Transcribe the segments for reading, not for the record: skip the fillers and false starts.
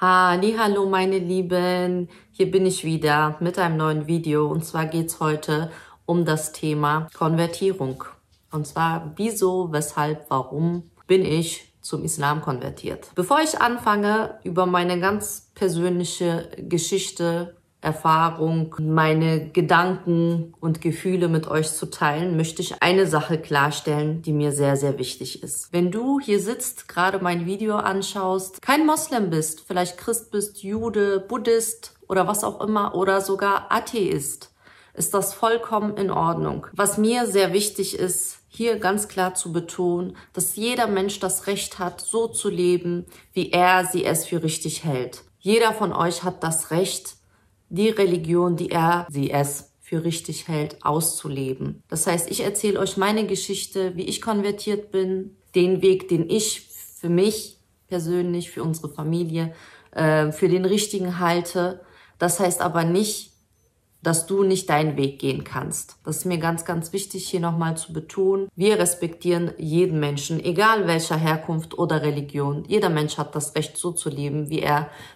Hallo meine Lieben, hier bin ich wieder mit einem neuen Video und zwar geht's heute um das Thema Konvertierung. Und zwar wieso, weshalb, warum bin ich zum Islam konvertiert. Bevor ich anfange, über meine ganz persönliche Geschichte, Erfahrung, meine Gedanken und Gefühle mit euch zu teilen, möchte ich eine Sache klarstellen, die mir sehr, sehr wichtig ist. Wenn du hier sitzt, gerade mein Video anschaust, kein Moslem bist, vielleicht Christ bist, Jude, Buddhist oder was auch immer oder sogar Atheist, ist das vollkommen in Ordnung. Was mir sehr wichtig ist, hier ganz klar zu betonen, dass jeder Mensch das Recht hat, so zu leben, wie sie es für richtig hält. Jeder von euch hat das Recht, die Religion, sie es für richtig hält, auszuleben. Das heißt, ich erzähle euch meine Geschichte, wie ich konvertiert bin, den Weg, den ich für mich persönlich, für unsere Familie, für den richtigen halte. Das heißt aber nicht, dass du nicht deinen Weg gehen kannst. Das ist mir ganz, ganz wichtig, hier nochmal zu betonen. Wir respektieren jeden Menschen, egal welcher Herkunft oder Religion. Jeder Mensch hat das Recht, so zu leben, wie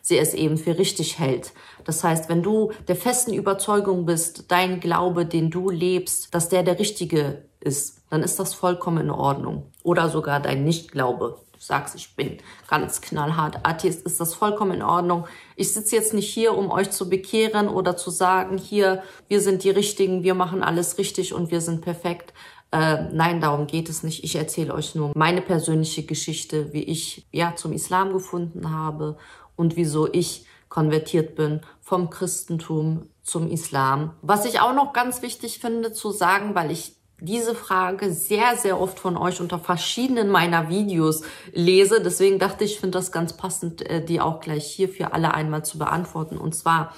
sie es eben für richtig hält. Das heißt, wenn du der festen Überzeugung bist, dein Glaube, den du lebst, dass der richtige ist, dann ist das vollkommen in Ordnung. Oder sogar dein Nichtglaube. Du sagst, ich bin ganz knallhart Atheist, ist das vollkommen in Ordnung. Ich sitze jetzt nicht hier, um euch zu bekehren oder zu sagen, hier, wir sind die Richtigen, wir machen alles richtig und wir sind perfekt. Nein, darum geht es nicht. Ich erzähle euch nur meine persönliche Geschichte, wie ich zum Islam gefunden habe und wieso ich konvertiert bin vom Christentum zum Islam. Was ich auch noch ganz wichtig finde zu sagen, weil ich diese Frage sehr, sehr oft von euch unter verschiedenen meiner Videos lese. Deswegen dachte ich, finde das ganz passend, die auch gleich hier für alle einmal zu beantworten. Und zwar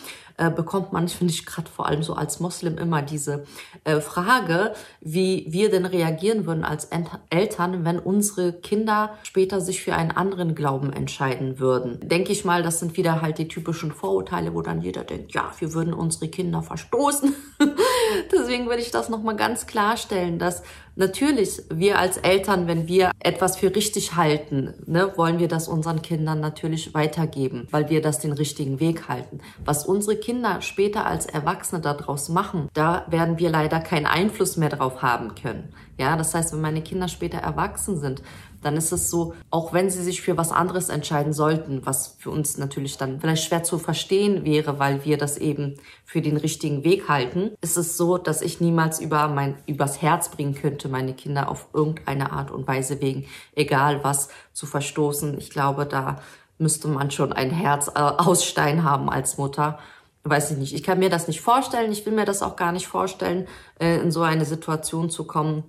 bekommt man, finde ich, gerade vor allem so als Moslem immer diese Frage, wie wir denn reagieren würden als Eltern, wenn unsere Kinder später sich für einen anderen Glauben entscheiden würden. Denke ich mal, das sind wieder halt die typischen Vorurteile, wo dann jeder denkt, ja, wir würden unsere Kinder verstoßen. Deswegen würde ich das nochmal ganz klarstellen, dass natürlich wir als Eltern, wenn wir etwas für richtig halten, wollen wir das unseren Kindern natürlich weitergeben, weil wir das den richtigen Weg halten. Was unsere Kinder später als Erwachsene daraus machen, da werden wir leider keinen Einfluss mehr drauf haben können. Ja, das heißt, wenn meine Kinder später erwachsen sind, dann ist es so, auch wenn sie sich für was anderes entscheiden sollten, was für uns natürlich dann vielleicht schwer zu verstehen wäre, weil wir das eben für den richtigen Weg halten, ist es so, dass ich niemals übers Herz bringen könnte, meine Kinder auf irgendeine Art und Weise wegen egal was zu verstoßen. Ich glaube, da müsste man schon ein Herz aus Stein haben als Mutter. Weiß ich nicht. Ich kann mir das nicht vorstellen. Ich will mir das auch gar nicht vorstellen, in so eine Situation zu kommen.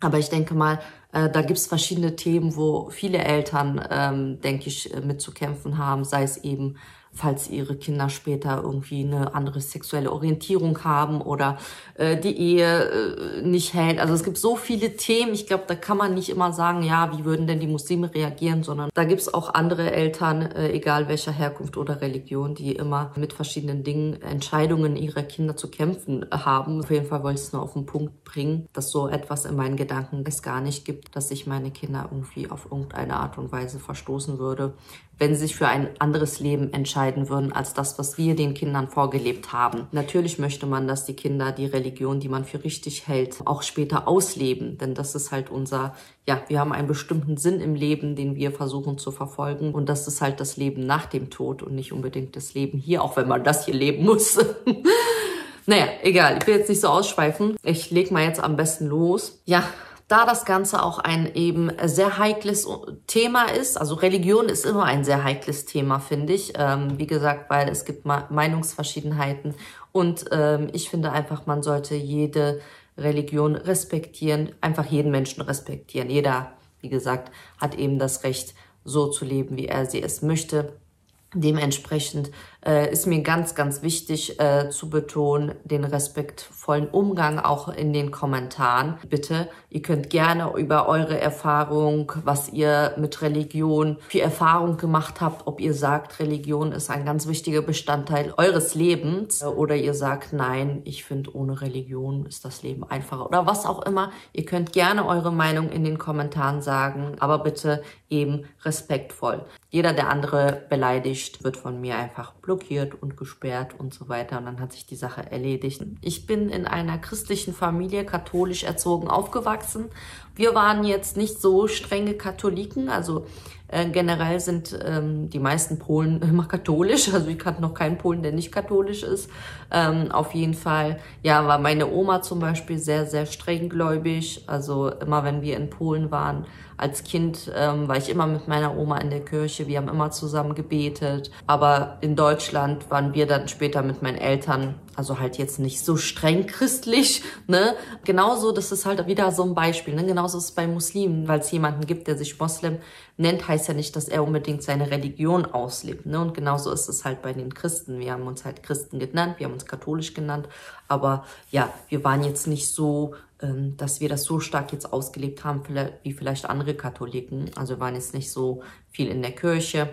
Aber ich denke mal, da gibt es verschiedene Themen, wo viele Eltern, denke ich, mit zu kämpfen haben, sei es eben, falls ihre Kinder später irgendwie eine andere sexuelle Orientierung haben oder die Ehe nicht hält. Also es gibt so viele Themen, ich glaube, da kann man nicht immer sagen, ja, wie würden denn die Muslime reagieren, sondern da gibt es auch andere Eltern, egal welcher Herkunft oder Religion, die immer mit verschiedenen Dingen, Entscheidungen ihrer Kinder zu kämpfen haben. Auf jeden Fall wollte ich es nur auf den Punkt bringen, dass so etwas in meinen Gedanken es gar nicht gibt, dass ich meine Kinder irgendwie auf irgendeine Art und Weise verstoßen würde, wenn sie sich für ein anderes Leben entscheiden würden, als das, was wir den Kindern vorgelebt haben. Natürlich möchte man, dass die Kinder die Religion, die man für richtig hält, auch später ausleben. Denn das ist halt wir haben einen bestimmten Sinn im Leben, den wir versuchen zu verfolgen. Und das ist halt das Leben nach dem Tod und nicht unbedingt das Leben hier, auch wenn man das hier leben muss. Naja, egal, ich will jetzt nicht so ausschweifen. Ich leg mal jetzt am besten los. Ja, da das Ganze auch ein eben sehr heikles Thema ist, also Religion ist immer ein sehr heikles Thema, finde ich. Wie gesagt, weil es gibt Meinungsverschiedenheiten und ich finde einfach, man sollte jede Religion respektieren, einfach jeden Menschen respektieren. Jeder, wie gesagt, hat eben das Recht, so zu leben, wie sie es möchte. Dementsprechend ist mir ganz, ganz wichtig zu betonen, den respektvollen Umgang auch in den Kommentaren. Bitte, ihr könnt gerne über eure Erfahrung, was ihr mit Religion für Erfahrung gemacht habt, ob ihr sagt, Religion ist ein ganz wichtiger Bestandteil eures Lebens oder ihr sagt, nein, ich finde, ohne Religion ist das Leben einfacher oder was auch immer. Ihr könnt gerne eure Meinung in den Kommentaren sagen, aber bitte eben respektvoll. Jeder, der andere beleidigt, nicht, wird von mir einfach blockiert und gesperrt und so weiter. Und dann hat sich die Sache erledigt. Ich bin in einer christlichen Familie, katholisch erzogen, aufgewachsen. Wir waren jetzt nicht so strenge Katholiken, also generell sind die meisten Polen immer katholisch, also ich kannte noch keinen Polen, der nicht katholisch ist. Auf jeden Fall, ja, war meine Oma zum Beispiel sehr, sehr strenggläubig. Also immer, wenn wir in Polen waren, als Kind war ich immer mit meiner Oma in der Kirche, wir haben immer zusammen gebetet. Aber in Deutschland waren wir dann später mit meinen Eltern, also halt jetzt nicht so streng christlich, ne? Genauso, das ist halt wieder so ein Beispiel, ne? Genauso ist es bei Muslimen, weil es jemanden gibt, der sich Moslem nennt, heißt ja nicht, dass er unbedingt seine Religion auslebt, ne? Und genauso ist es halt bei den Christen. Wir haben uns halt Christen genannt, wir haben uns katholisch genannt, aber ja, wir waren jetzt nicht so, dass wir das so stark jetzt ausgelebt haben, wie vielleicht andere Katholiken. Also wir waren jetzt nicht so viel in der Kirche,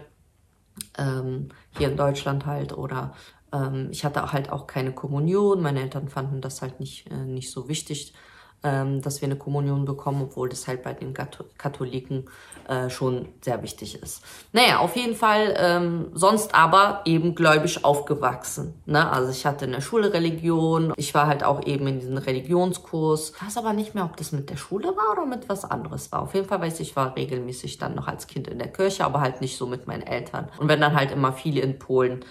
hier in Deutschland halt, oder ich hatte halt auch keine Kommunion. Meine Eltern fanden das halt nicht so wichtig, dass wir eine Kommunion bekommen, obwohl das halt bei den Katholiken schon sehr wichtig ist. Naja, auf jeden Fall, sonst aber eben gläubig aufgewachsen. Ne? Also ich hatte in der Schule Religion, ich war halt auch eben in diesem Religionskurs. Ich weiß aber nicht mehr, ob das mit der Schule war oder mit was anderes war. Auf jeden Fall weiß ich, war regelmäßig dann noch als Kind in der Kirche, aber halt nicht so mit meinen Eltern. Und wenn dann halt immer viele in Polen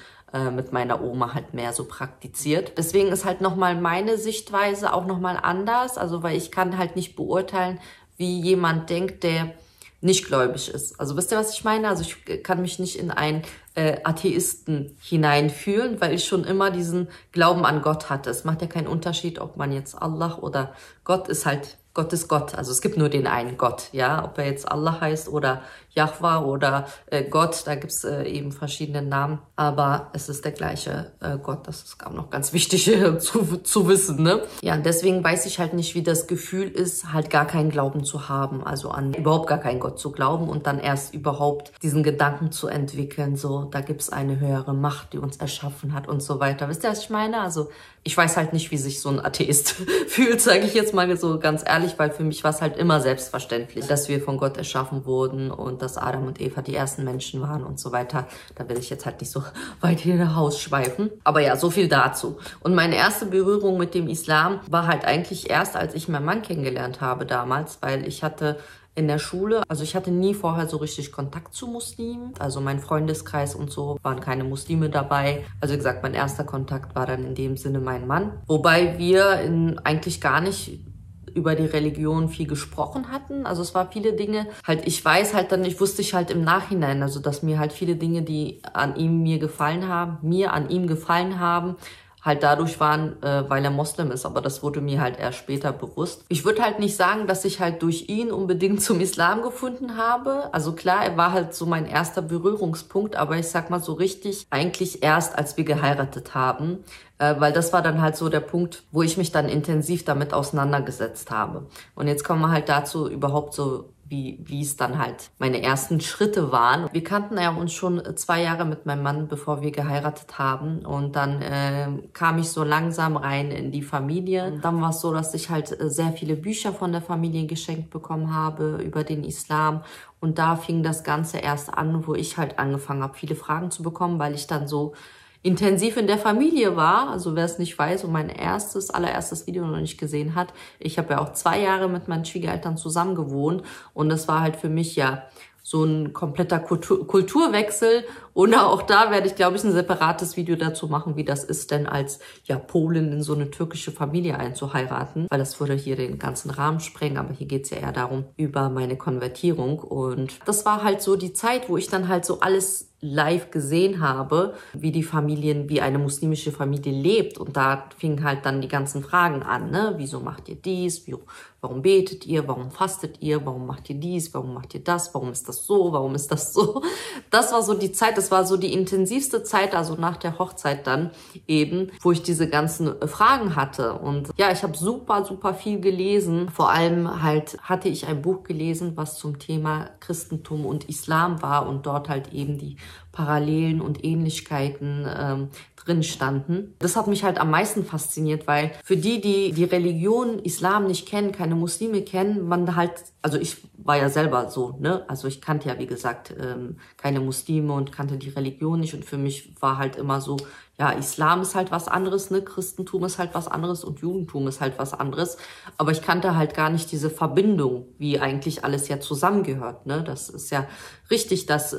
mit meiner Oma halt mehr so praktiziert. Deswegen ist halt nochmal meine Sichtweise auch nochmal anders, also weil ich kann halt nicht beurteilen, wie jemand denkt, der nicht gläubig ist. Also wisst ihr, was ich meine? Also ich kann mich nicht in einen Atheisten hineinfühlen, weil ich schon immer diesen Glauben an Gott hatte. Es macht ja keinen Unterschied, ob man jetzt Allah oder Gott ist halt, Gott ist Gott. Also es gibt nur den einen Gott, ja. Ob er jetzt Allah heißt oder Jahwa oder Gott, da gibt's eben verschiedene Namen. Aber es ist der gleiche Gott. Das ist auch noch ganz wichtig zu wissen, ne? Ja, und deswegen weiß ich halt nicht, wie das Gefühl ist, halt gar keinen Glauben zu haben. Also an überhaupt gar keinen Gott zu glauben und dann erst überhaupt diesen Gedanken zu entwickeln, so, da gibt's eine höhere Macht, die uns erschaffen hat und so weiter. Wisst ihr, was ich meine? Also ich weiß halt nicht, wie sich so ein Atheist fühlt, sage ich jetzt mal so ganz ehrlich, weil für mich war es halt immer selbstverständlich, dass wir von Gott erschaffen wurden und dass Adam und Eva die ersten Menschen waren und so weiter. Da will ich jetzt halt nicht so weit hinausschweifen. Aber ja, so viel dazu. Und meine erste Berührung mit dem Islam war halt eigentlich erst, als ich meinen Mann kennengelernt habe damals, weil ich hatte in der Schule, also ich hatte nie vorher so richtig Kontakt zu Muslimen. Also mein Freundeskreis und so waren keine Muslime dabei. Also wie gesagt, mein erster Kontakt war dann in dem Sinne mein Mann. Wobei wir eigentlich gar nicht über die Religion viel gesprochen hatten. Also es war viele Dinge, halt ich weiß halt dann, ich wusste ich halt im Nachhinein, also dass mir halt viele Dinge, die an ihm mir an ihm gefallen haben, halt dadurch waren, weil er Moslem ist, aber das wurde mir halt erst später bewusst. Ich würde halt nicht sagen, dass ich halt durch ihn unbedingt zum Islam gefunden habe. Also klar, er war halt so mein erster Berührungspunkt, aber ich sag mal so richtig eigentlich erst, als wir geheiratet haben, weil das war dann halt so der Punkt, wo ich mich dann intensiv damit auseinandergesetzt habe. Und jetzt kommen wir halt dazu überhaupt so, wie es dann halt meine ersten Schritte waren. Wir kannten ja uns schon 2 Jahre mit meinem Mann, bevor wir geheiratet haben. Und dann kam ich so langsam rein in die Familie. Und dann war es so, dass ich halt sehr viele Bücher von der Familie geschenkt bekommen habe über den Islam. Und da fing das Ganze erst an, wo ich halt angefangen habe, viele Fragen zu bekommen, weil ich dann so intensiv in der Familie war. Also wer es nicht weiß und mein allererstes Video noch nicht gesehen hat, ich habe ja auch 2 Jahre mit meinen Schwiegereltern zusammen gewohnt und das war halt für mich ja so ein kompletter Kulturwechsel. Und auch da werde ich, glaube ich, ein separates Video dazu machen, wie das ist, denn als ja Polin in so eine türkische Familie einzuheiraten, weil das würde hier den ganzen Rahmen sprengen, aber hier geht's ja eher darum, über meine Konvertierung. Und das war halt so die Zeit, wo ich dann halt so alles live gesehen habe, wie eine muslimische Familie lebt. Und da fingen halt dann die ganzen Fragen an, ne? Wieso macht ihr dies? Warum betet ihr? Warum fastet ihr? Warum macht ihr dies? Warum macht ihr das? Warum ist das so? Warum ist das so? Das war so die Zeit, das war so die intensivste Zeit, also nach der Hochzeit dann eben, wo ich diese ganzen Fragen hatte. Und ja, ich habe super, super viel gelesen. Vor allem halt hatte ich ein Buch gelesen, was zum Thema Christentum und Islam war und dort halt eben die Parallelen und Ähnlichkeiten drin standen. Das hat mich halt am meisten fasziniert, weil für die Religion Islam nicht kennen, keine Muslime kennen, man halt, also ich war ja selber so, ne? Also ich kannte ja, wie gesagt, keine Muslime und kannte die Religion nicht und für mich war halt immer so, ja, Islam ist halt was anderes, ne? Christentum ist halt was anderes und Judentum ist halt was anderes. Aber ich kannte halt gar nicht diese Verbindung, wie eigentlich alles ja zusammengehört, ne? Das ist ja richtig, dass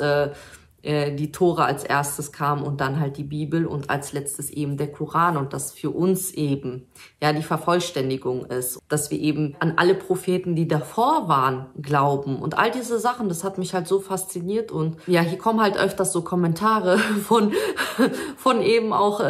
die Tora als erstes kam und dann halt die Bibel und als letztes eben der Koran und das für uns eben ja die Vervollständigung ist, dass wir eben an alle Propheten, die davor waren, glauben und all diese Sachen, das hat mich halt so fasziniert und ja, hier kommen halt öfters so Kommentare von eben auch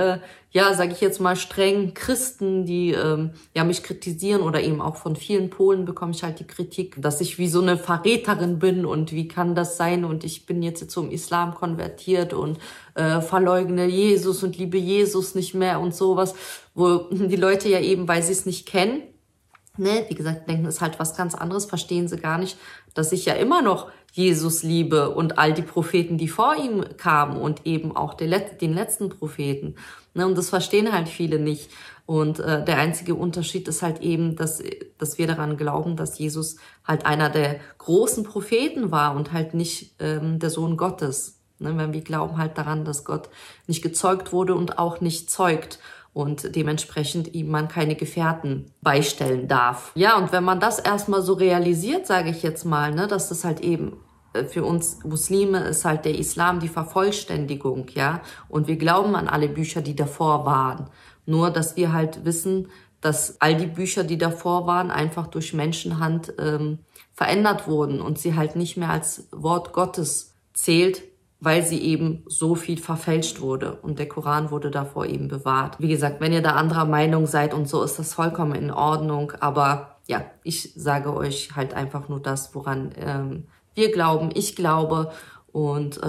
ja, sage ich jetzt mal streng Christen, die ja mich kritisieren oder eben auch von vielen Polen bekomme ich halt die Kritik, dass ich wie so eine Verräterin bin und wie kann das sein und ich bin jetzt zum Islam konvertiert und verleugne Jesus und liebe Jesus nicht mehr und sowas, wo die Leute ja eben, weil sie es nicht kennen, ne, wie gesagt, denken, ist halt was ganz anderes, verstehen sie gar nicht, dass ich ja immer noch Jesus liebe und all die Propheten, die vor ihm kamen und eben auch den letzten Propheten. Ne, und das verstehen halt viele nicht. Und der einzige Unterschied ist halt eben, dass wir daran glauben, dass Jesus halt einer der großen Propheten war und halt nicht der Sohn Gottes. Ne, weil wir glauben halt daran, dass Gott nicht gezeugt wurde und auch nicht zeugt. Und dementsprechend ihm man keine Gefährten beistellen darf. Ja, und wenn man das erstmal so realisiert, sage ich jetzt mal, ne, dass das halt eben für uns Muslime ist halt der Islam die Vervollständigung, ja. Und wir glauben an alle Bücher, die davor waren. Nur, dass wir halt wissen, dass all die Bücher, die davor waren, einfach durch Menschenhand verändert wurden und sie halt nicht mehr als Wort Gottes zählt, weil sie eben so viel verfälscht wurde und der Koran wurde davor eben bewahrt. Wie gesagt, wenn ihr da anderer Meinung seid und so, ist das vollkommen in Ordnung, aber ja, ich sage euch halt einfach nur das, woran wir glauben, ich glaube und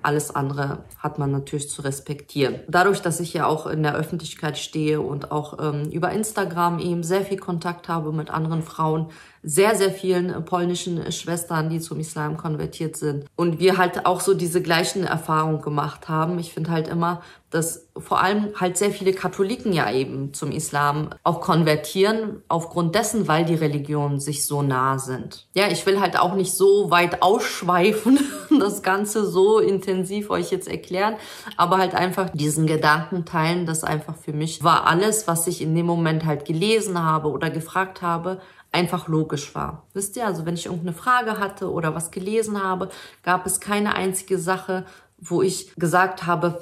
alles andere hat man natürlich zu respektieren. Dadurch, dass ich ja auch in der Öffentlichkeit stehe und auch über Instagram eben sehr viel Kontakt habe mit anderen Frauen, sehr, sehr vielen polnischen Schwestern, die zum Islam konvertiert sind. Und wir halt auch so diese gleichen Erfahrungen gemacht haben. Ich finde halt immer, dass vor allem halt sehr viele Katholiken ja eben zum Islam auch konvertieren, aufgrund dessen, weil die Religionen sich so nah sind. Ja, ich will halt auch nicht so weit ausschweifen, das Ganze so intensiv euch jetzt erklären, aber halt einfach diesen Gedanken teilen, dass einfach für mich war alles, was ich in dem Moment halt gelesen habe oder gefragt habe, einfach logisch war. Wisst ihr, also wenn ich irgendeine Frage hatte oder was gelesen habe, gab es keine einzige Sache, wo ich gesagt habe,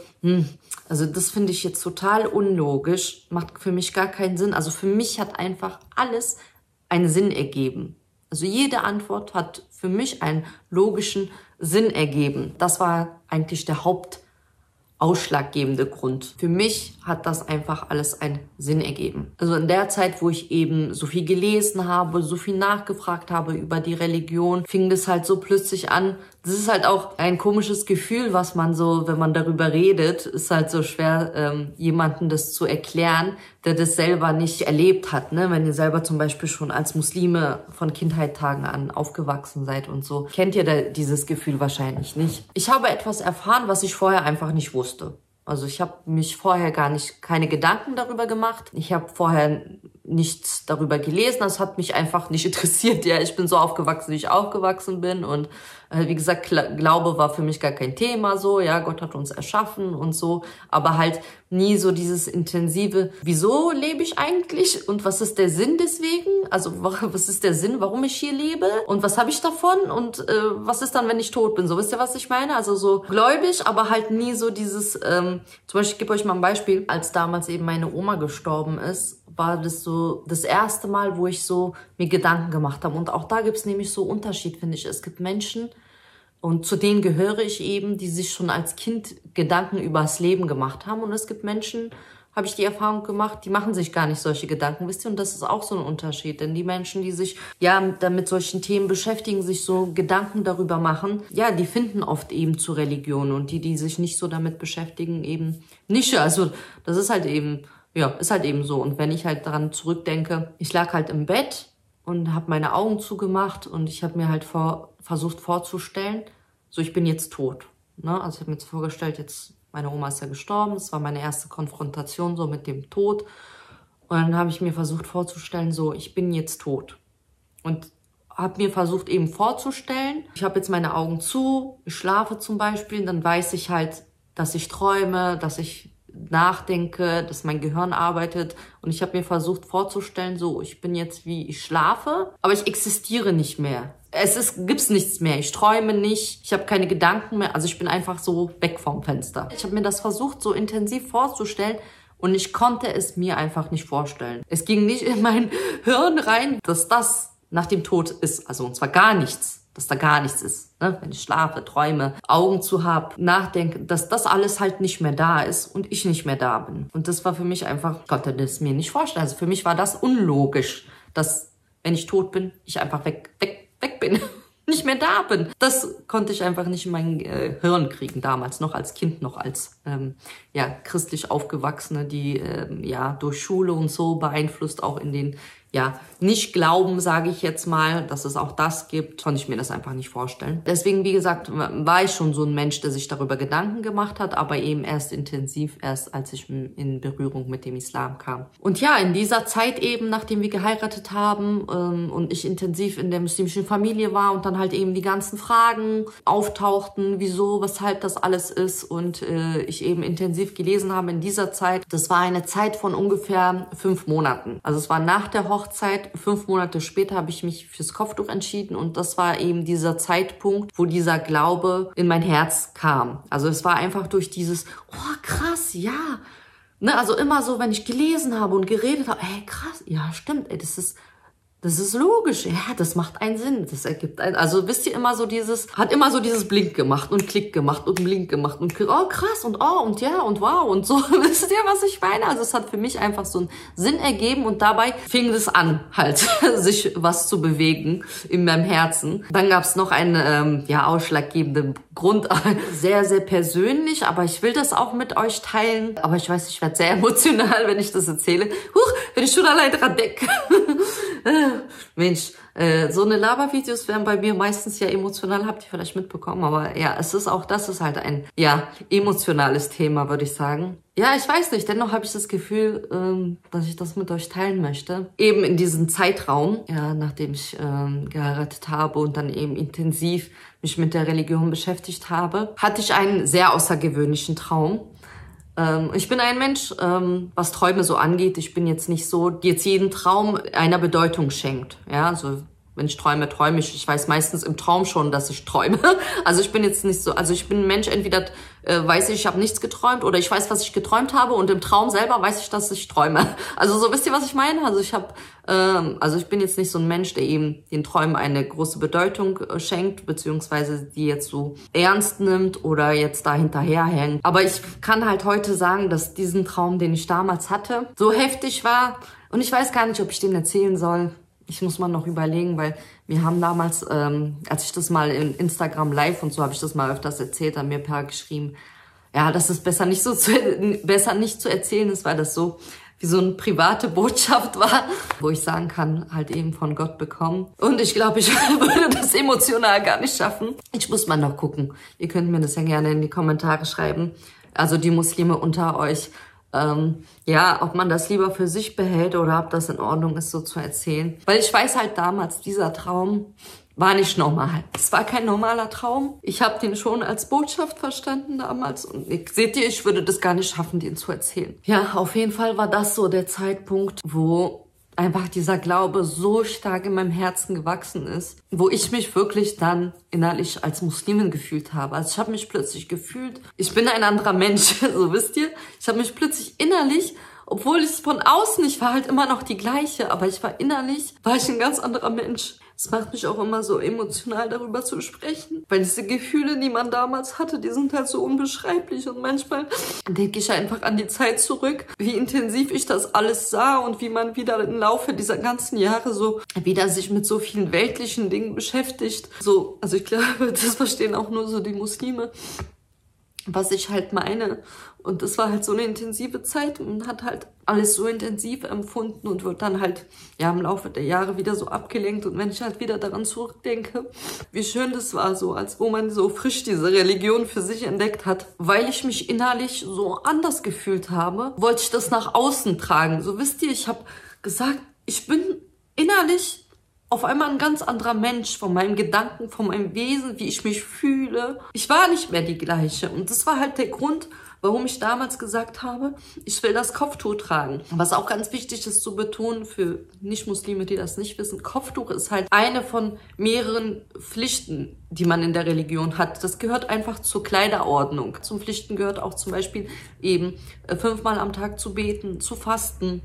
also das finde ich jetzt total unlogisch, macht für mich gar keinen Sinn. Also für mich hat einfach alles einen Sinn ergeben. Also jede Antwort hat für mich einen logischen Sinn ergeben. Das war eigentlich der hauptausschlaggebende Grund. Für mich hat das einfach alles einen Sinn ergeben. Also in der Zeit, wo ich eben so viel gelesen habe, so viel nachgefragt habe über die Religion, fing das halt so plötzlich an. Das ist halt auch ein komisches Gefühl, was man so, wenn man darüber redet, ist halt so schwer, jemandem das zu erklären, der das selber nicht erlebt hat, ne? Wenn ihr selber zum Beispiel schon als Muslime von Kindheitstagen an aufgewachsen seid und so, kennt ihr da dieses Gefühl wahrscheinlich nicht. Ich habe etwas erfahren, was ich vorher einfach nicht wusste. Also ich habe mich vorher keine Gedanken darüber gemacht. Ich habe vorher nichts darüber gelesen. Das hat mich einfach nicht interessiert. Ja, ich bin so aufgewachsen, wie ich aufgewachsen bin. Und wie gesagt, Glaube war für mich gar kein Thema so. Ja, Gott hat uns erschaffen und so. Aber halt nie so dieses intensive, wieso lebe ich eigentlich? Und was ist der Sinn deswegen? Also was ist der Sinn, warum ich hier lebe? Und was habe ich davon? Und was ist dann, wenn ich tot bin? So, wisst ihr, was ich meine? Also so gläubig, aber halt nie so dieses, zum Beispiel, ich gebe euch mal ein Beispiel. Als damals eben meine Oma gestorben ist, war das so das erste Mal, wo ich so mir Gedanken gemacht habe. Und auch da gibt es nämlich so Unterschied, finde ich. Es gibt Menschen, und zu denen gehöre ich eben, die sich schon als Kind Gedanken über das Leben gemacht haben. Und es gibt Menschen, habe ich die Erfahrung gemacht, die machen sich gar nicht solche Gedanken, wisst ihr? Und das ist auch so ein Unterschied. Denn die Menschen, die sich ja mit solchen Themen beschäftigen, sich so Gedanken darüber machen, ja, die finden oft eben zur Religion. Und die sich nicht so damit beschäftigen, eben nicht. Also das ist halt eben, ja, ist halt eben so. Und wenn ich halt daran zurückdenke, ich lag halt im Bett und habe meine Augen zugemacht und ich habe mir halt versucht vorzustellen, so ich bin jetzt tot. Ne? Also ich habe mir jetzt vorgestellt, jetzt meine Oma ist ja gestorben, das war meine erste Konfrontation so mit dem Tod. Und dann habe ich mir versucht vorzustellen, so, ich bin jetzt tot. Und habe mir versucht eben vorzustellen, ich habe jetzt meine Augen zu, ich schlafe zum Beispiel, dann weiß ich halt, dass ich träume, dass ich nachdenke, dass mein Gehirn arbeitet. Und ich habe mir versucht vorzustellen, so, ich bin jetzt wie, ich schlafe, aber ich existiere nicht mehr. Gibt's nichts mehr. Ich träume nicht, ich habe keine Gedanken mehr. Also ich bin einfach so weg vom Fenster. Ich habe mir das versucht, so intensiv vorzustellen. Und ich konnte es mir einfach nicht vorstellen. Es ging nicht in mein Hirn rein, dass das nach dem Tod ist. Also und zwar gar nichts. Dass da gar nichts ist. Ne? Wenn ich schlafe, träume, Augen zu habe, nachdenke, dass das alles halt nicht mehr da ist und ich nicht mehr da bin. Und das war für mich einfach, ich konnte das mir nicht vorstellen. Also für mich war das unlogisch, dass, wenn ich tot bin, ich einfach weg bin. Nicht mehr da bin. Das konnte ich einfach nicht in mein Hirn kriegen, damals noch als Kind, noch als christlich Aufgewachsene, die durch Schule und so beeinflusst, auch in den nicht glauben, sage ich jetzt mal, dass es auch das gibt, konnte ich mir das einfach nicht vorstellen. Deswegen, wie gesagt, war ich schon so ein Mensch, der sich darüber Gedanken gemacht hat, aber eben erst intensiv, erst als ich in Berührung mit dem Islam kam. Und ja, in dieser Zeit eben, nachdem wir geheiratet haben und ich intensiv in der muslimischen Familie war und dann halt eben die ganzen Fragen auftauchten, wieso, weshalb das alles ist und ich eben intensiv gelesen habe in dieser Zeit. Das war eine Zeit von ungefähr 5 Monaten. Also es war nach der Hochzeit, 5 Monate später habe ich mich fürs Kopftuch entschieden und das war eben dieser Zeitpunkt, wo dieser Glaube in mein Herz kam. Also es war einfach durch dieses, oh krass, ja. Ne, also immer so, wenn ich gelesen habe und geredet habe, ey krass, ja stimmt, ey, das ist logisch, ja, das macht einen Sinn, das ergibt einen, also wisst ihr, immer so hat immer so dieses Blink gemacht und Klick gemacht und Blink gemacht und oh krass und oh und ja und wow und so, wisst ihr, was ich meine? Also es hat für mich einfach so einen Sinn ergeben und dabei fing es an, halt, sich was zu bewegen in meinem Herzen. Dann gab es noch einen, ausschlaggebenden Grund, sehr, sehr persönlich, aber ich will das auch mit euch teilen, aber ich weiß, ich werde sehr emotional, wenn ich das erzähle. Wenn ich schon allein dran denke. Mensch, so eine Labervideos werden bei mir meistens ja emotional, habt ihr vielleicht mitbekommen, aber ja, das ist halt ein, emotionales Thema, würde ich sagen. Ja, ich weiß nicht, dennoch habe ich das Gefühl, dass ich das mit euch teilen möchte. Eben in diesem Zeitraum, nachdem ich geheiratet habe und dann eben intensiv mich mit der Religion beschäftigt habe, hatte ich einen sehr außergewöhnlichen Traum. Ich bin ein Mensch, was Träume so angeht. Ich bin jetzt nicht so, die jetzt jeden Traum einer Bedeutung schenkt. Ja, also wenn ich träume, träume ich. Ich weiß meistens im Traum schon, dass ich träume. Also ich bin jetzt nicht so, also ich bin ein Mensch, entweder weiß ich habe nichts geträumt oder ich weiß, was ich geträumt habe und im Traum selber weiß ich, dass ich träume. Also so, wisst ihr, was ich meine? Also ich bin jetzt nicht so ein Mensch, der eben den Träumen eine große Bedeutung schenkt, beziehungsweise die jetzt so ernst nimmt oder jetzt da hinterherhängt. Aber ich kann halt heute sagen, dass diesen Traum, den ich damals hatte, so heftig war und ich weiß gar nicht, ob ich den erzählen soll. Ich muss mal noch überlegen, weil wir haben damals, als ich das mal in Instagram Live und so habe ich das mal öfters erzählt, haben mir ein paar geschrieben, ja, dass es besser nicht zu erzählen ist, weil das so wie so eine private Botschaft war, wo ich sagen kann, halt eben von Gott bekommen. Und ich glaube, ich würde das emotional gar nicht schaffen. Ich muss mal noch gucken. Ihr könnt mir das ja gerne in die Kommentare schreiben. Also die Muslime unter euch, ob man das lieber für sich behält oder ob das in Ordnung ist, so zu erzählen. Weil ich weiß halt damals, dieser Traum war nicht normal. Es war kein normaler Traum. Ich habe den schon als Botschaft verstanden damals. Und seht ihr, ich würde das gar nicht schaffen, den zu erzählen. Ja, auf jeden Fall war das so der Zeitpunkt, wo einfach dieser Glaube so stark in meinem Herzen gewachsen ist, wo ich mich wirklich dann innerlich als Muslimin gefühlt habe. Also ich habe mich plötzlich gefühlt, ich bin ein anderer Mensch, so wisst ihr. Ich habe mich plötzlich innerlich, obwohl ich von außen, ich war halt immer noch die gleiche, aber ich war ein ganz anderer Mensch. Es macht mich auch immer so emotional, darüber zu sprechen, weil diese Gefühle, die man damals hatte, die sind halt so unbeschreiblich und manchmal denke ich einfach an die Zeit zurück, wie intensiv ich das alles sah und wie man wieder im Laufe dieser ganzen Jahre so wieder sich mit so vielen weltlichen Dingen beschäftigt. So, also ich glaube, das verstehen auch nur so die Muslime. was ich halt meine. Und das war halt so eine intensive Zeit und hat halt alles so intensiv empfunden und wird dann halt ja im Laufe der Jahre wieder so abgelenkt. Und wenn ich halt wieder daran zurückdenke, wie schön das war, so als wo man so frisch diese Religion für sich entdeckt hat, weil ich mich innerlich so anders gefühlt habe, wollte ich das nach außen tragen. So wisst ihr, ich habe gesagt, ich bin innerlich auf einmal ein ganz anderer Mensch, von meinem Gedanken, von meinem Wesen, wie ich mich fühle. Ich war nicht mehr die gleiche. Und das war halt der Grund, warum ich damals gesagt habe, ich will das Kopftuch tragen. Was auch ganz wichtig ist zu betonen für Nicht-Muslime, die das nicht wissen, Kopftuch ist halt eine von mehreren Pflichten, die man in der Religion hat. Das gehört einfach zur Kleiderordnung. Zum Pflichten gehört auch zum Beispiel eben 5-mal am Tag zu beten, zu fasten,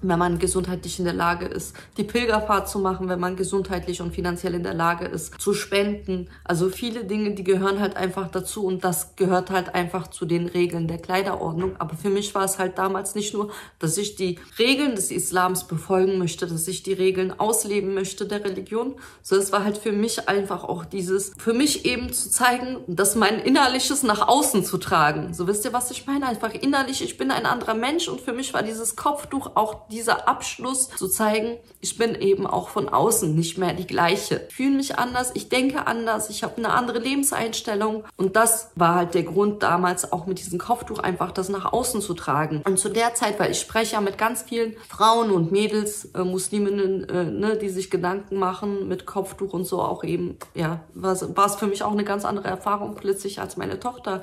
wenn man gesundheitlich in der Lage ist, die Pilgerfahrt zu machen, wenn man gesundheitlich und finanziell in der Lage ist, zu spenden. Also viele Dinge, die gehören halt einfach dazu und das gehört halt einfach zu den Regeln der Kleiderordnung. Aber für mich war es halt damals nicht nur, dass ich die Regeln des Islams befolgen möchte, dass ich die Regeln ausleben möchte der Religion, sondern es war halt für mich einfach auch dieses, für mich eben zu zeigen, dass mein Innerliches nach außen zu tragen. So wisst ihr, was ich meine? Einfach innerlich, ich bin ein anderer Mensch und für mich war dieses Kopftuch auch dieser Abschluss zu zeigen, ich bin eben auch von außen nicht mehr die gleiche. Ich fühle mich anders, ich denke anders, ich habe eine andere Lebenseinstellung und das war halt der Grund damals auch mit diesem Kopftuch einfach das nach außen zu tragen. Und zu der Zeit, weil ich spreche ja mit ganz vielen Frauen und Mädels, Musliminnen, ne, die sich Gedanken machen mit Kopftuch und so auch eben, ja, war es für mich auch eine ganz andere Erfahrung plötzlich, als meine Tochter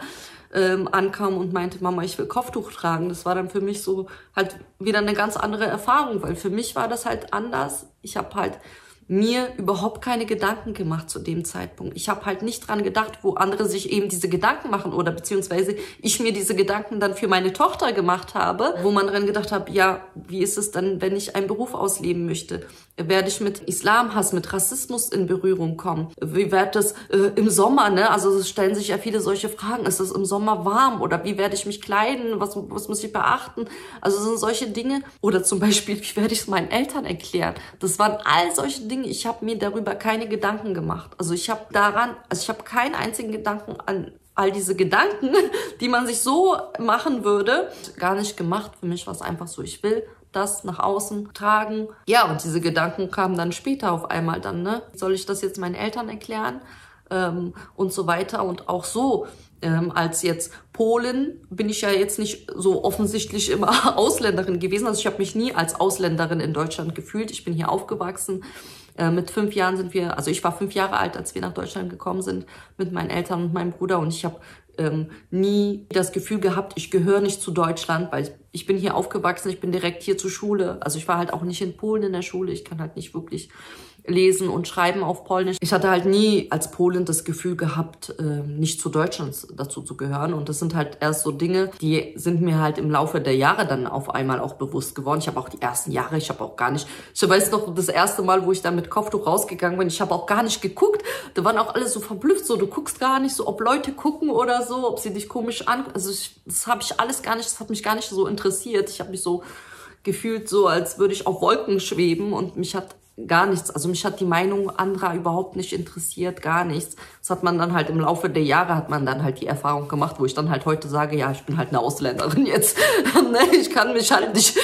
ankam und meinte, Mama, ich will Kopftuch tragen. Das war dann für mich so halt wieder eine ganz andere Erfahrung, weil für mich war das halt anders. Ich habe halt mir überhaupt keine Gedanken gemacht zu dem Zeitpunkt. Ich habe halt nicht dran gedacht, wo andere sich eben diese Gedanken machen oder beziehungsweise ich mir diese Gedanken dann für meine Tochter gemacht habe, wo man dran gedacht hat, ja, wie ist es dann, wenn ich einen Beruf ausleben möchte? Werde ich mit Islamhass, mit Rassismus in Berührung kommen? Wie wird das im Sommer, ne? Also es stellen sich ja viele solche Fragen. Ist es im Sommer warm? Oder wie werde ich mich kleiden? Was muss ich beachten? Also es sind solche Dinge. Oder zum Beispiel, wie werde ich es meinen Eltern erklären? Das waren all solche Dinge. Ich habe mir darüber keine Gedanken gemacht. Also ich habe keinen einzigen Gedanken an all diese Gedanken, die man sich so machen würde, gar nicht gemacht. Für mich war es einfach so, ich will das nach außen tragen. Ja, und diese Gedanken kamen dann später auf einmal dann, ne? Soll ich das jetzt meinen Eltern erklären? Und so weiter. Und auch so, als jetzt Polin bin ich ja jetzt nicht so offensichtlich immer Ausländerin gewesen. Also ich habe mich nie als Ausländerin in Deutschland gefühlt. Ich bin hier aufgewachsen. Mit 5 Jahren ich war 5 Jahre alt, als wir nach Deutschland gekommen sind mit meinen Eltern und meinem Bruder. Und ich habe nie das Gefühl gehabt, ich gehöre nicht zu Deutschland, weil ich bin hier aufgewachsen, ich bin direkt hier zur Schule. Also ich war halt auch nicht in Polen in der Schule. Ich kann halt nicht wirklich lesen und schreiben auf Polnisch. Ich hatte halt nie als Polin das Gefühl gehabt, nicht zu Deutschland dazu zu gehören. Und das sind halt erst so Dinge, die sind mir halt im Laufe der Jahre dann auf einmal auch bewusst geworden. Ich habe auch die ersten Jahre, ich weiß noch, das erste Mal, wo ich dann mit Kopftuch rausgegangen bin, ich habe auch gar nicht geguckt. Da waren auch alle so verblüfft, so du guckst gar nicht, so ob Leute gucken oder so, ob sie dich komisch angucken. Also das habe ich alles gar nicht, das hat mich gar nicht so interessiert. Ich habe mich so gefühlt, so als würde ich auf Wolken schweben und mich hat gar nichts, also mich hat die Meinung anderer überhaupt nicht interessiert, gar nichts. Das hat man dann halt im Laufe der Jahre, hat man dann halt die Erfahrung gemacht, wo ich dann halt heute sage, ja, ich bin halt eine Ausländerin jetzt. Ich kann mich halt nicht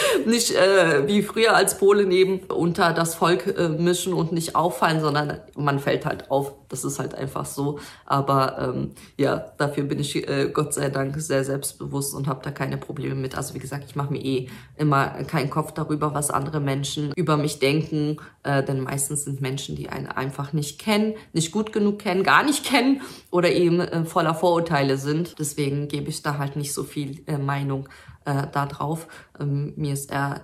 wie früher als Polin eben unter das Volk mischen und nicht auffallen, sondern man fällt halt auf. Das ist halt einfach so. Aber ja, dafür bin ich Gott sei Dank sehr selbstbewusst und habe da keine Probleme mit. Also wie gesagt, ich mache mir immer keinen Kopf darüber, was andere Menschen über mich denken. Denn meistens sind Menschen, die einen einfach nicht kennen, nicht gut genug kennen, gar nicht kennen oder eben voller Vorurteile sind. Deswegen gebe ich da halt nicht so viel Meinung da drauf. Mir ist eher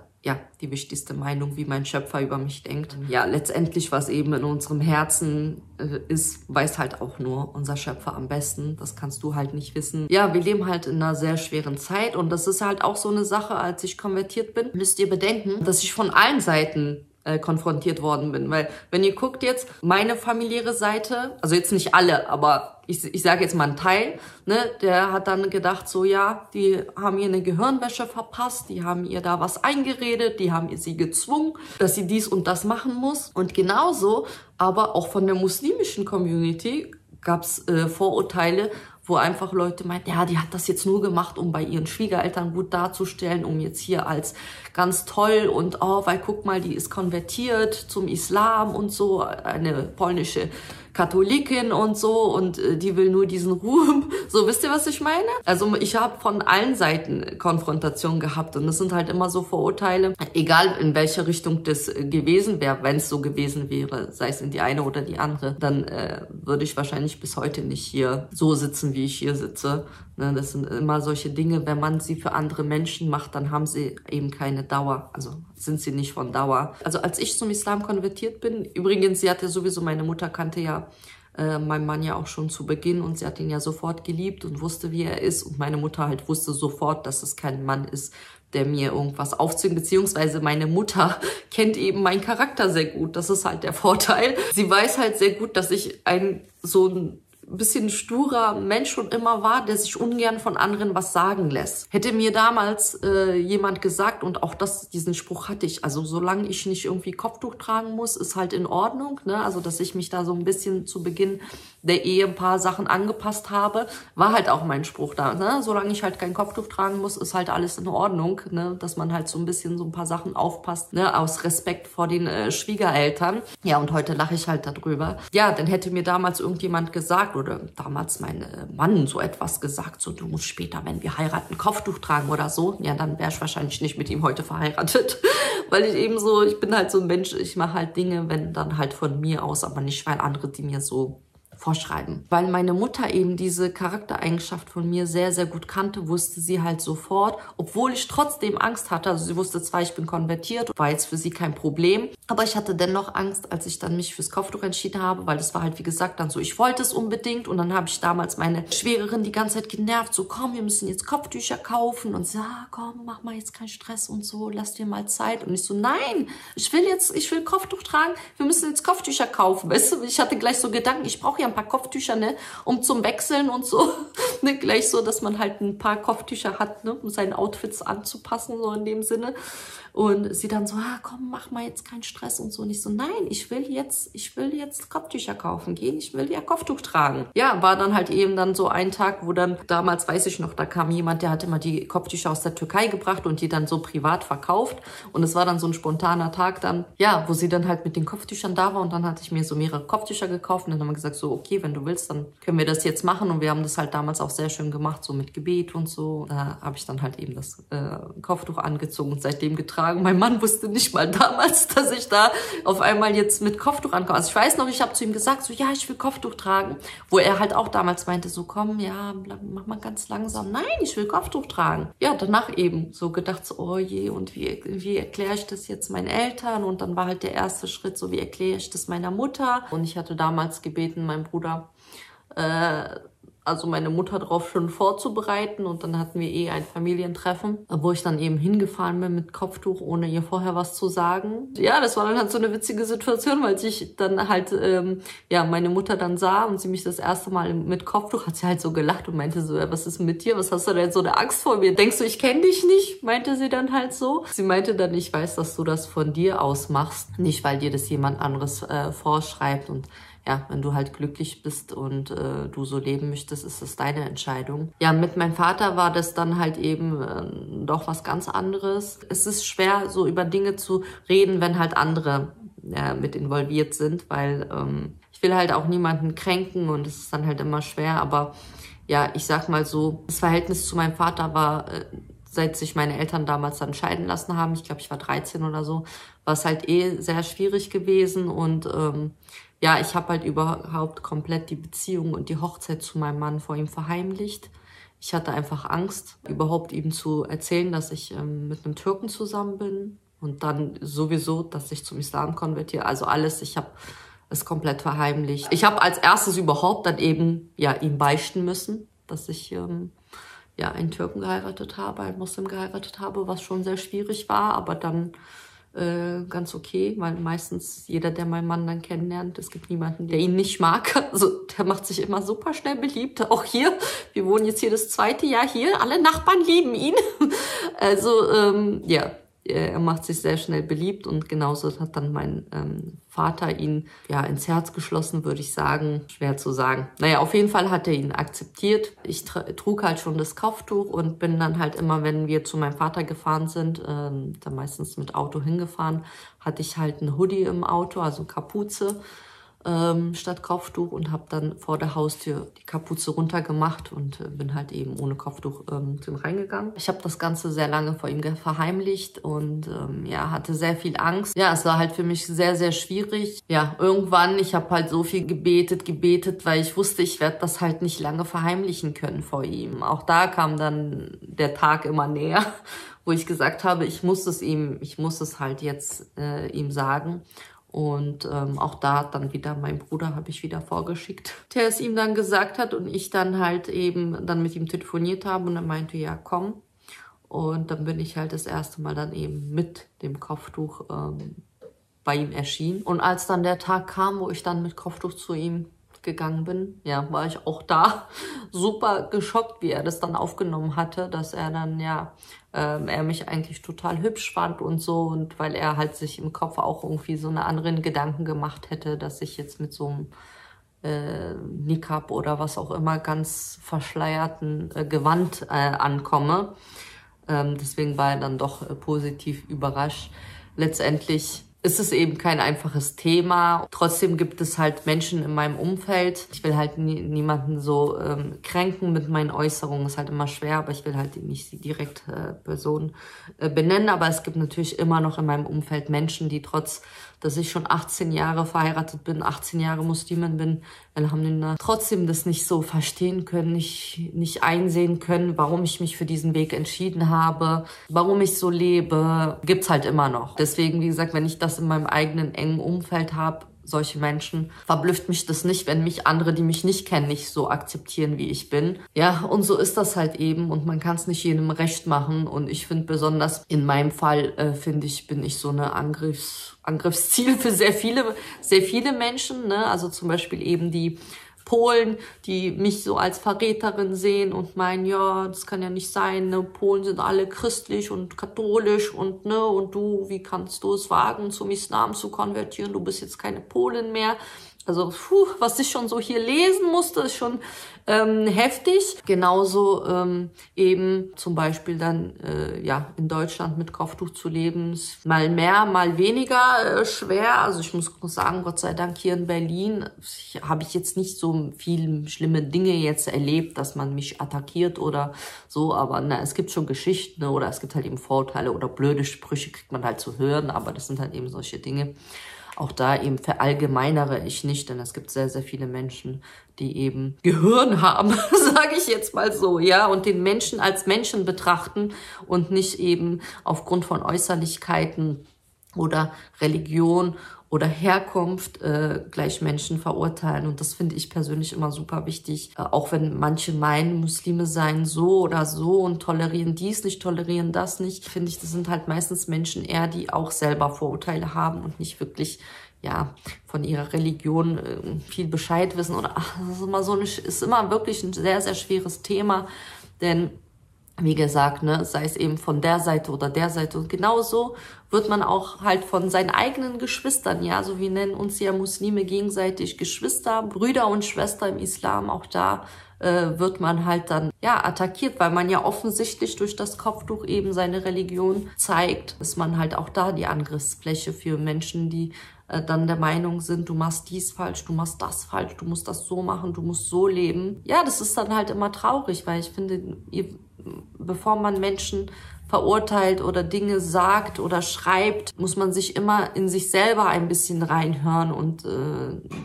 die wichtigste Meinung, wie mein Schöpfer über mich denkt. Ja, letztendlich, was eben in unserem Herzen ist, weiß halt auch nur unser Schöpfer am besten. Das kannst du halt nicht wissen. Ja, wir leben halt in einer sehr schweren Zeit und das ist halt auch so eine Sache, als ich konvertiert bin, müsst ihr bedenken, dass ich von allen Seiten konfrontiert worden bin. Weil, wenn ihr guckt jetzt, meine familiäre Seite, also jetzt nicht alle, aber ich sage jetzt mal einen Teil, ne, der hat dann gedacht, so ja, die haben ihr eine Gehirnwäsche verpasst, die haben ihr da was eingeredet, die haben sie gezwungen, dass sie dies und das machen muss. Und genauso, aber auch von der muslimischen Community gab's Vorurteile, wo einfach Leute meinten, ja, die hat das jetzt nur gemacht, um bei ihren Schwiegereltern gut darzustellen, um jetzt hier als ganz toll und, oh, weil guck mal, die ist konvertiert zum Islam und so, eine polnische Katholikin und so, und die will nur diesen Ruhm. So, wisst ihr, was ich meine? Also ich habe von allen Seiten Konfrontation gehabt, und das sind halt immer so Vorurteile, egal in welche Richtung das gewesen wäre, wenn es so gewesen wäre, sei es in die eine oder die andere, dann würde ich wahrscheinlich bis heute nicht hier so sitzen, wie ich hier sitze. Ne, das sind immer solche Dinge, wenn man sie für andere Menschen macht, dann haben sie eben keine Dauer, also sind sie nicht von Dauer. Also als ich zum Islam konvertiert bin, übrigens, sie hatte sowieso, meine Mutter kannte ja mein Mann ja auch schon zu Beginn, und sie hat ihn ja sofort geliebt und wusste, wie er ist, und meine Mutter halt wusste sofort, dass es kein Mann ist, der mir irgendwas aufzwingt, beziehungsweise meine Mutter kennt eben meinen Charakter sehr gut, das ist halt der Vorteil. Sie weiß halt sehr gut, dass ich so ein bisschen sturer Mensch schon immer war, der sich ungern von anderen was sagen lässt. Hätte mir damals jemand gesagt, und auch diesen Spruch hatte ich, also solange ich nicht irgendwie Kopftuch tragen muss, ist halt in Ordnung, ne? Also dass ich mich da so ein bisschen zu Beginn der Ehe ein paar Sachen angepasst habe, war halt auch mein Spruch da, ne? Solange ich halt kein Kopftuch tragen muss, ist halt alles in Ordnung, ne? Dass man halt so ein bisschen so ein paar Sachen aufpasst, ne? Aus Respekt vor den Schwiegereltern. Ja, und heute lache ich halt darüber. Ja, dann hätte mir damals irgendjemand gesagt, oder damals mein Mann so etwas gesagt, so, du musst später, wenn wir heiraten, Kopftuch tragen oder so, ja, dann wäre ich wahrscheinlich nicht mit ihm heute verheiratet, weil ich bin halt so ein Mensch, ich mache halt Dinge, wenn dann halt von mir aus, aber nicht, weil andere die mir so vorschreiben. Weil meine Mutter eben diese Charaktereigenschaft von mir sehr, sehr gut kannte, wusste sie halt sofort, obwohl ich trotzdem Angst hatte, also sie wusste zwar, ich bin konvertiert, war jetzt für sie kein Problem, aber ich hatte dennoch Angst, als ich dann mich fürs Kopftuch entschieden habe, weil das war halt, wie gesagt, dann so, ich wollte es unbedingt, und dann habe ich damals meine Schwägerin die ganze Zeit genervt, so, komm, wir müssen jetzt Kopftücher kaufen, und sie, ja, komm, mach mal jetzt keinen Stress und so, lass dir mal Zeit, und ich so, nein, ich will Kopftuch tragen, wir müssen jetzt Kopftücher kaufen, weißt du, ich hatte gleich so Gedanken, ich brauche ja ein paar Kopftücher, ne, um zum Wechseln und so, ne, gleich so, dass man halt ein paar Kopftücher hat, ne, um seine Outfits anzupassen, so in dem Sinne. Und sie dann so, komm, mach mal jetzt keinen Stress und so. Und ich so, nein, ich will jetzt Kopftücher kaufen gehen, ich will ja Kopftuch tragen. Ja, war dann halt eben dann so ein Tag, wo dann, damals weiß ich noch, da kam jemand, der hat immer die Kopftücher aus der Türkei gebracht und die dann so privat verkauft. Und es war dann so ein spontaner Tag dann, ja, wo sie dann halt mit den Kopftüchern da war, und dann hatte ich mir so mehrere Kopftücher gekauft, und dann haben wir gesagt so, okay, wenn du willst, dann können wir das jetzt machen. Und wir haben das halt damals auch sehr schön gemacht, so mit Gebet und so. Da habe ich dann halt eben das Kopftuch angezogen und seitdem getragen. Mein Mann wusste nicht mal damals, dass ich da auf einmal jetzt mit Kopftuch ankomme. Also ich weiß noch, ich habe zu ihm gesagt, so, ja, ich will Kopftuch tragen. Wo er halt auch damals meinte, so, komm, ja, mach mal ganz langsam. Nein, ich will Kopftuch tragen. Ja, danach eben so gedacht, so, oh je, und wie erkläre ich das jetzt meinen Eltern? Und dann war halt der erste Schritt, so, wie erkläre ich das meiner Mutter? Und ich hatte damals gebeten, meinen Bruder, also meine Mutter darauf schon vorzubereiten, und dann hatten wir ein Familientreffen, wo ich dann eben hingefahren bin mit Kopftuch, ohne ihr vorher was zu sagen. Ja, das war dann halt so eine witzige Situation, weil ich dann halt, meine Mutter dann sah und sie mich das erste Mal mit Kopftuch, hat sie halt so gelacht und meinte so, was ist mit dir, was hast du denn so eine Angst vor mir? Denkst du, ich kenne dich nicht? Meinte sie dann halt so. Sie meinte dann, ich weiß, dass du das von dir aus machst, nicht weil dir das jemand anderes vorschreibt, und ja, wenn du halt glücklich bist und du so leben möchtest, ist es deine Entscheidung. Ja, mit meinem Vater war das dann halt eben doch was ganz anderes. Es ist schwer, so über Dinge zu reden, wenn halt andere mit involviert sind, weil ich will halt auch niemanden kränken, und es ist dann halt immer schwer. Aber ja, ich sag mal so, das Verhältnis zu meinem Vater war, seit sich meine Eltern damals dann scheiden lassen haben, ich glaube, ich war 13 oder so, war es halt sehr schwierig gewesen, und ja, ich habe halt überhaupt komplett die Beziehung und die Hochzeit zu meinem Mann vor ihm verheimlicht. Ich hatte einfach Angst, überhaupt ihm zu erzählen, dass ich mit einem Türken zusammen bin, und dann sowieso, dass ich zum Islam konvertiere. Also alles, ich habe es komplett verheimlicht. Ich habe als erstes überhaupt dann eben ihm beichten müssen, dass ich einen Türken geheiratet habe, einen Muslim geheiratet habe, was schon sehr schwierig war, aber dann ganz okay, weil meistens jeder, der meinen Mann dann kennenlernt, es gibt niemanden, der ihn nicht mag. Also der macht sich immer super schnell beliebt. Auch hier, wir wohnen jetzt hier das 2. Jahr hier, alle Nachbarn lieben ihn. Also ja, Er macht sich sehr schnell beliebt und genauso hat dann mein Vater ihn ja ins Herz geschlossen, würde ich sagen. Schwer zu sagen. Naja, auf jeden Fall hat er ihn akzeptiert. Ich trug halt schon das Kopftuch und bin dann halt immer, wenn wir zu meinem Vater gefahren sind, dann meistens mit Auto hingefahren, hatte ich halt ein Hoodie im Auto, also Kapuze statt Kopftuch und habe dann vor der Haustür die Kapuze runtergemacht und bin halt eben ohne Kopftuch zu ihm reingegangen. Ich habe das Ganze sehr lange vor ihm verheimlicht und ja, hatte sehr viel Angst. Ja, es war halt für mich sehr, sehr schwierig. Ja, irgendwann, ich habe halt so viel gebetet, weil ich wusste, ich werde das halt nicht lange verheimlichen können vor ihm. Auch da kam dann der Tag immer näher, wo ich gesagt habe, ich muss es halt jetzt ihm sagen. Und auch da hat dann wieder mein Bruder, habe ich wieder vorgeschickt, der es ihm dann gesagt hat und ich dann halt eben dann mit ihm telefoniert habe und er meinte, ja komm. Und dann bin ich halt das erste Mal dann eben mit dem Kopftuch bei ihm erschienen. Und als dann der Tag kam, wo ich dann mit Kopftuch zu ihm gegangen bin, ja, war ich auch da super geschockt, wie er das dann aufgenommen hatte, dass er dann, ja, er mich eigentlich total hübsch fand und so und weil er halt sich im Kopf auch irgendwie so eine anderen Gedanken gemacht hätte, dass ich jetzt mit so einem Niqab oder was auch immer ganz verschleierten Gewand ankomme. Deswegen war er dann doch positiv überrascht. Letztendlich ist es eben kein einfaches Thema. Trotzdem gibt es halt Menschen in meinem Umfeld. Ich will halt niemanden so kränken mit meinen Äußerungen. Ist halt immer schwer, aber ich will halt nicht die direkte Person benennen. Aber es gibt natürlich immer noch in meinem Umfeld Menschen, die trotz, dass ich schon 18 Jahre verheiratet bin, 18 Jahre Muslimin bin, Alhamdulillah, trotzdem das nicht so verstehen können, nicht einsehen können, warum ich mich für diesen Weg entschieden habe, warum ich so lebe, gibt's halt immer noch. Deswegen, wie gesagt, wenn ich das in meinem eigenen engen Umfeld habe, solche Menschen, verblüfft mich das nicht, wenn mich andere, die mich nicht kennen, nicht so akzeptieren, wie ich bin. Ja, und so ist das halt eben und man kann es nicht jedem recht machen und ich finde besonders in meinem Fall, bin ich so eine Angriffsziel für sehr viele Menschen, ne? Also zum Beispiel eben die Polen, die mich so als Verräterin sehen und meinen, ja, das kann ja nicht sein, ne? Polen sind alle christlich und katholisch und ne, und du, wie kannst du es wagen, zum Islam zu konvertieren? Du bist jetzt keine Polin mehr. Also, was ich schon so hier lesen musste, ist schon heftig. Genauso eben zum Beispiel dann ja in Deutschland mit Kopftuch zu leben, ist mal mehr, mal weniger schwer. Also ich muss sagen, Gott sei Dank hier in Berlin habe ich jetzt nicht so viele schlimme Dinge jetzt erlebt, dass man mich attackiert oder so. Aber na, es gibt schon Geschichten, ne, oder es gibt halt eben Vorurteile oder blöde Sprüche kriegt man halt zu hören. Aber das sind halt eben solche Dinge. Auch da eben verallgemeinere ich nicht, denn es gibt sehr, sehr viele Menschen, die eben Gehirn haben, sage ich jetzt mal so, ja, und den Menschen als Menschen betrachten und nicht eben aufgrund von Äußerlichkeiten oder Religion oder Herkunft gleich Menschen verurteilen. Und das finde ich persönlich immer super wichtig. Auch wenn manche meinen, Muslime seien so oder so und tolerieren dies nicht, tolerieren das nicht, finde ich, das sind halt meistens Menschen eher, die auch selber Vorurteile haben und nicht wirklich ja von ihrer Religion viel Bescheid wissen. Oder ach, das ist immer ist immer wirklich ein sehr, sehr schweres Thema, denn wie gesagt, ne, sei es eben von der Seite oder der Seite. Und genauso wird man auch halt von seinen eigenen Geschwistern, ja, so wir nennen uns ja Muslime gegenseitig Geschwister, Brüder und Schwester im Islam, auch da wird man halt dann, ja, attackiert, weil man ja offensichtlich durch das Kopftuch eben seine Religion zeigt, ist man halt auch da die Angriffsfläche für Menschen, die dann der Meinung sind, du machst dies falsch, du machst das falsch, du musst das so machen, du musst so leben. Ja, das ist dann halt immer traurig, weil ich finde, bevor man Menschen verurteilt oder Dinge sagt oder schreibt, muss man sich immer in sich selber ein bisschen reinhören und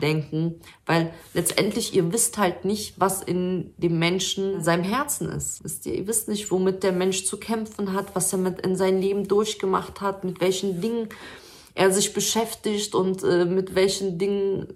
denken, weil letztendlich ihr wisst halt nicht, was in dem Menschen in seinem Herzen ist. Wisst ihr wisst nicht, womit der Mensch zu kämpfen hat, was er in seinem Leben durchgemacht hat, mit welchen Dingen er sich beschäftigt und mit welchen Dingen,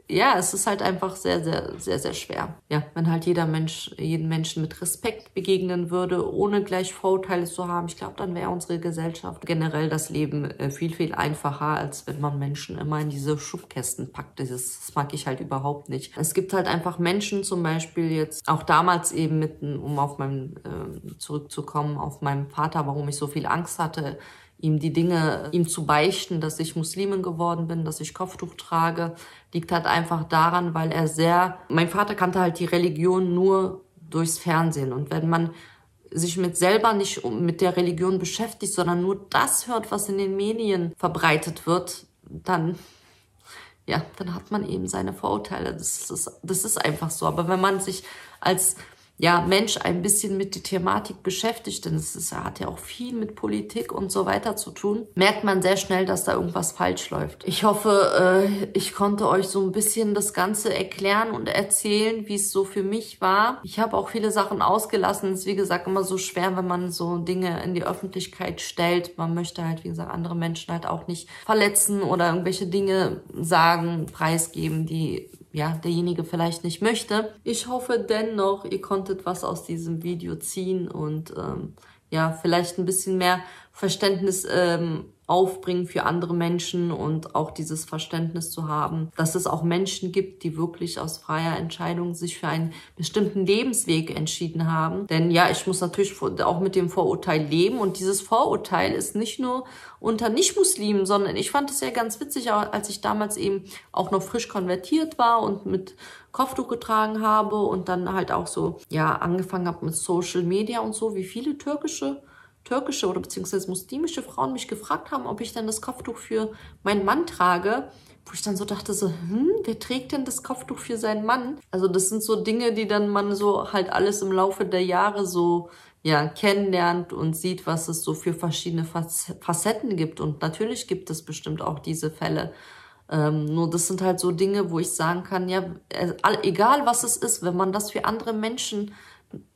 ja, es ist halt einfach sehr, sehr, sehr, sehr schwer. Ja, wenn halt jeden Menschen mit Respekt begegnen würde, ohne gleich Vorurteile zu haben, ich glaube, dann wäre unsere Gesellschaft generell das Leben viel, viel einfacher, als wenn man Menschen immer in diese Schubkästen packt. Das mag ich halt überhaupt nicht. Es gibt halt einfach Menschen, zum Beispiel jetzt, auch damals eben um auf zurückzukommen, auf meinen Vater, warum ich so viel Angst hatte, ihm die Dinge, ihm zu beichten, dass ich Muslimin geworden bin, dass ich Kopftuch trage, liegt halt einfach daran, weil mein Vater kannte halt die Religion nur durchs Fernsehen. Und wenn man sich selber nicht mit der Religion beschäftigt, sondern nur das hört, was in den Medien verbreitet wird, dann hat man eben seine Vorurteile. Das ist einfach so. Aber wenn man sich als Mensch ein bisschen mit der Thematik beschäftigt, denn hat ja auch viel mit Politik und so weiter zu tun, merkt man sehr schnell, dass da irgendwas falsch läuft. Ich hoffe, ich konnte euch so ein bisschen das Ganze erklären und erzählen, wie es so für mich war. Ich habe auch viele Sachen ausgelassen. Es ist, wie gesagt, immer so schwer, wenn man so Dinge in die Öffentlichkeit stellt. Man möchte halt, wie gesagt, andere Menschen halt auch nicht verletzen oder irgendwelche Dinge sagen, preisgeben, die derjenige vielleicht nicht möchte. Ich hoffe dennoch, ihr konntet was aus diesem Video ziehen und vielleicht ein bisschen mehr Verständnis aufbringen für andere Menschen und auch dieses Verständnis zu haben, dass es auch Menschen gibt, die wirklich aus freier Entscheidung sich für einen bestimmten Lebensweg entschieden haben. Denn ich muss natürlich auch mit dem Vorurteil leben und dieses Vorurteil ist nicht nur unter Nicht-Muslimen, sondern ich fand es ja ganz witzig, als ich damals eben auch noch frisch konvertiert war und mit Kopftuch getragen habe und dann halt auch so, angefangen habe mit Social Media und so, wie viele türkische oder beziehungsweise muslimische Frauen mich gefragt haben, ob ich denn das Kopftuch für meinen Mann trage, wo ich dann so dachte, wer trägt denn das Kopftuch für seinen Mann? Also das sind so Dinge, die dann man so halt alles im Laufe der Jahre so kennenlernt und sieht, was es so für verschiedene Facetten gibt. Und natürlich gibt es bestimmt auch diese Fälle. Nur das sind halt so Dinge, wo ich sagen kann, egal was es ist, wenn man das für andere Menschen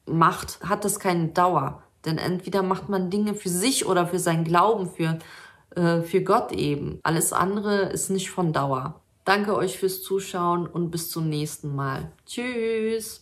macht, hat das keine Dauer. Denn entweder macht man Dinge für sich oder für seinen Glauben, für Gott eben. Alles andere ist nicht von Dauer. Danke euch fürs Zuschauen und bis zum nächsten Mal. Tschüss!